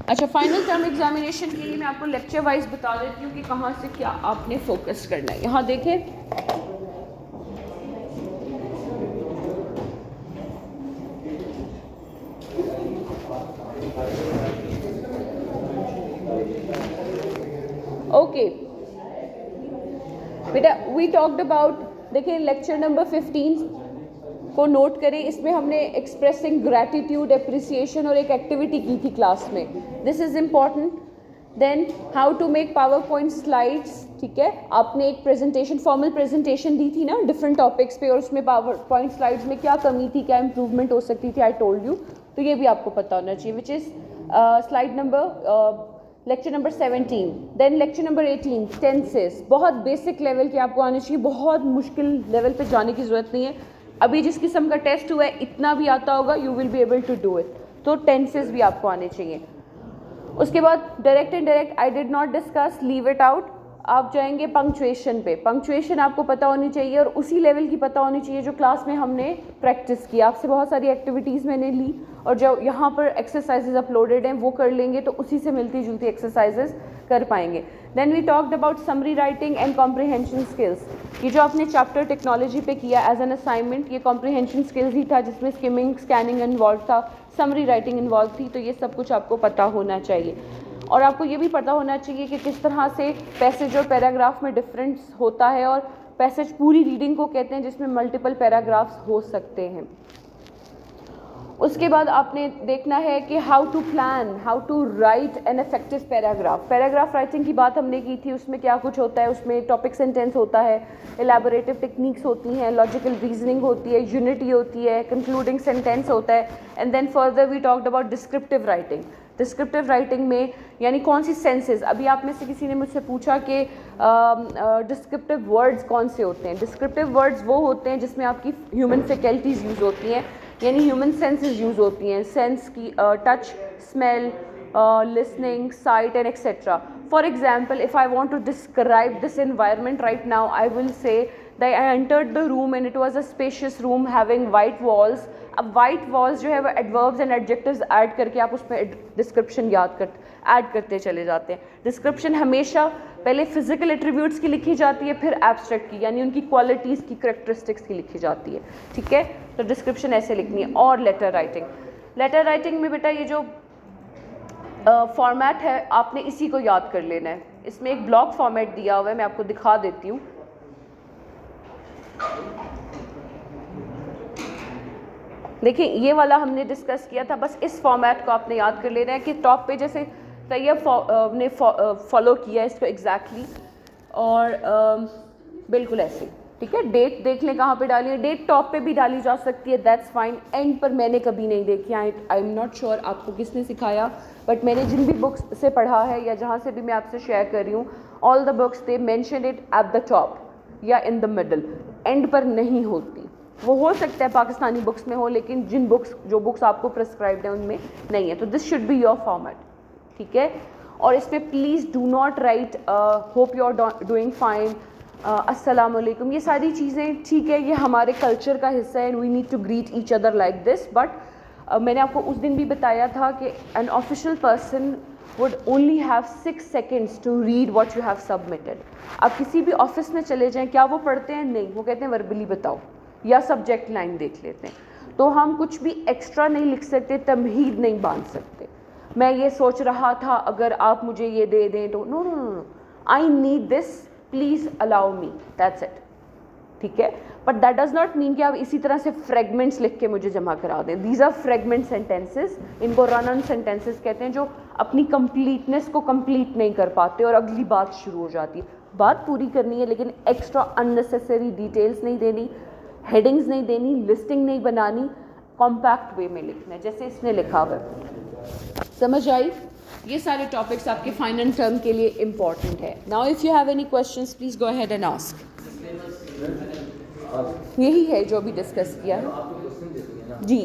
अच्छा, final term examination के लिए मैं आपको लेक्चर वाइज बता देती हूँ कि कहाँ से क्या आपने फोकस करना है। यहाँ देखें, ओके बेटा, वी टॉक्ड अबाउट, देखिए लेक्चर नंबर 15 को नोट करें। इसमें हमने एक्सप्रेसिंग ग्रैटिट्यूड, एप्रिसिएशन और एक एक्टिविटी की थी क्लास में। This is important. Then how to make PowerPoint slides, ठीक है। आपने एक प्रेजेंटेशन, फॉर्मल प्रेजेंटेशन दी थी ना डिफरेंट टॉपिक्स पे, और उसमें पावर पॉइंट स्लाइड्स में क्या कमी थी, क्या इंप्रूवमेंट हो सकती थी, आई टोल्ड यू। तो ये भी आपको पता होना चाहिए, which is slide number lecture number 17। Then lecture number 18 tenses, बहुत बेसिक लेवल के आपको आने चाहिए, बहुत मुश्किल लेवल पे जाने की ज़रूरत नहीं है। अभी जिस किस्म का टेस्ट हुआ है इतना भी आता होगा, you will be able to do it. तो टेंसेस भी आपको आने चाहिए। उसके बाद direct indirect I did not discuss, leave it out. आप जाएंगे पंक्चुएशन पे। पंक्चुएशन आपको पता होनी चाहिए और उसी लेवल की पता होनी चाहिए जो क्लास में हमने प्रैक्टिस की। आपसे बहुत सारी एक्टिविटीज़ मैंने ली और जो यहाँ पर एक्सरसाइजेज अपलोडेड हैं वो कर लेंगे, तो उसी से मिलती जुलती एक्सरसाइजेज कर पाएंगे। Then we talked about summary writing and comprehension skills. ये जो आपने चैप्टर टेक्नोलॉजी पे किया एज एन असाइनमेंट, ये कॉम्प्रिहेंशन स्किल्स ही था, जिसमें स्किमिंग, स्कैनिंग इन्वॉल्व था, समरी राइटिंग इन्वॉल्व थी। तो ये सब कुछ आपको पता होना चाहिए। और आपको ये भी पता होना चाहिए कि किस तरह से पैसेज और पैराग्राफ में डिफरेंस होता है, और पैसेज पूरी रीडिंग को कहते हैं जिसमें मल्टीपल पैराग्राफ्स हो सकते हैं। उसके बाद आपने देखना है कि how to plan, how to write an effective paragraph. Paragraph writing की बात हमने की थी, उसमें क्या कुछ होता है, उसमें टॉपिक सेंटेंस होता है, एलैबोरेटिव टेक्निक्स होती हैं, लॉजिकल रीजनिंग होती है, यूनिटी होती है, कंक्लूडिंग सेंटेंस होता है। And then further we talked about descriptive writing. Descriptive writing में यानी कौन सी सेंसेस, अभी आप में से किसी ने मुझसे पूछा कि डिस्क्रिप्टिव वर्ड्स कौन से होते हैं। डिस्क्रिप्टिव वर्ड्स वो होते हैं जिसमें आपकी ह्यूमन फैकल्टीज़ यूज़ होती हैं, यानी ह्यूमन सेंसेस यूज़ होती हैं। सेंस की touch, smell, listening, sight and etcetera. For example, if I want to describe this environment right now, I will say that I entered the room and it was a spacious room having white walls. अब white walls जो है वो adverbs and adjectives add करके आप उसमें description add करते चले जाते हैं। डिस्क्रिप्शन हमेशा पहले फिजिकल एट्रीब्यूट्स की लिखी जाती है, फिर एब्स्ट्रैक्ट की, यानी उनकी क्वालिटीज़ की, करेक्टरिस्टिक्स की लिखी जाती है, ठीक है। तो डिस्क्रिप्शन ऐसे लिखनी है। और लेटर राइटिंग, लेटर राइटिंग में बेटा ये जो फॉर्मेट है आपने इसी को याद कर लेना है। इसमें एक ब्लॉक फॉर्मेट दिया हुआ है, मैं आपको दिखा देती हूँ। देखिए ये वाला हमने डिस्कस किया था, बस इस फॉर्मेट को आपने याद कर लेना है कि टॉप पे जैसे तैयब ने फॉलो किया इसको एग्जैक्टली, और बिल्कुल ऐसे, ठीक है। डेट देख लें कहाँ पे डाली है, डेट टॉप पे भी डाली जा सकती है, दैट्स फाइन। एंड पर मैंने कभी नहीं देखी, आई एम नॉट श्योर आपको किसने सिखाया, बट मैंने जिन भी बुक्स से पढ़ा है या जहाँ से भी मैं आपसे शेयर कर रही हूँ, all the books they mention it at the top या इन द मिडल, एंड पर नहीं होती। वो हो सकता है पाकिस्तानी बुक्स में हो, लेकिन जो बुक्स आपको प्रिस्क्राइब्ड है उनमें नहीं है। तो this should be your format, ठीक है। और इसमें please do not write hope you are doing fine, अस्सलाम वालेकुम, ये सारी चीज़ें ठीक है, ये हमारे कल्चर का हिस्सा है, and we need to greet each other like this. But मैंने आपको उस दिन भी बताया था कि an official person would only have 6 seconds to read what you have submitted. आप किसी भी ऑफिस में चले जाएँ, क्या वो पढ़ते हैं? नहीं, वो कहते हैं वर्बली बताओ या सब्जेक्ट लाइन देख लेते हैं। तो हम कुछ भी एक्स्ट्रा नहीं लिख सकते, तमहीद नहीं बांध सकते। मैं ये सोच रहा था अगर आप मुझे ये दे दें तो, no no no no, I need this, please allow me, that's it, ठीक है। But that does not mean कि आप इसी तरह से फ्रेगमेंट्स लिख के मुझे जमा करा दें। दीज आर फ्रेगमेंट सेंटेंसेस, इनको रन ऑन सेंटेंसेस कहते हैं, जो अपनी कंप्लीटनेस को कंप्लीट नहीं कर पाते और अगली बात शुरू हो जाती है। बात पूरी करनी है लेकिन एक्स्ट्रा अननेसेसरी डिटेल्स नहीं देनी, हेडिंग्स नहीं देनी, लिस्टिंग नहीं बनानी, कॉम्पैक्ट वे में लिखना है जैसे इसने लिखा हुआ है। समझ आई? ये सारे टॉपिक्स आपके फाइनल टर्म के लिए इम्पॉर्टेंट है। Now if you have any questions please go ahead and ask. यही है जो भी डिस्कस किया है जी।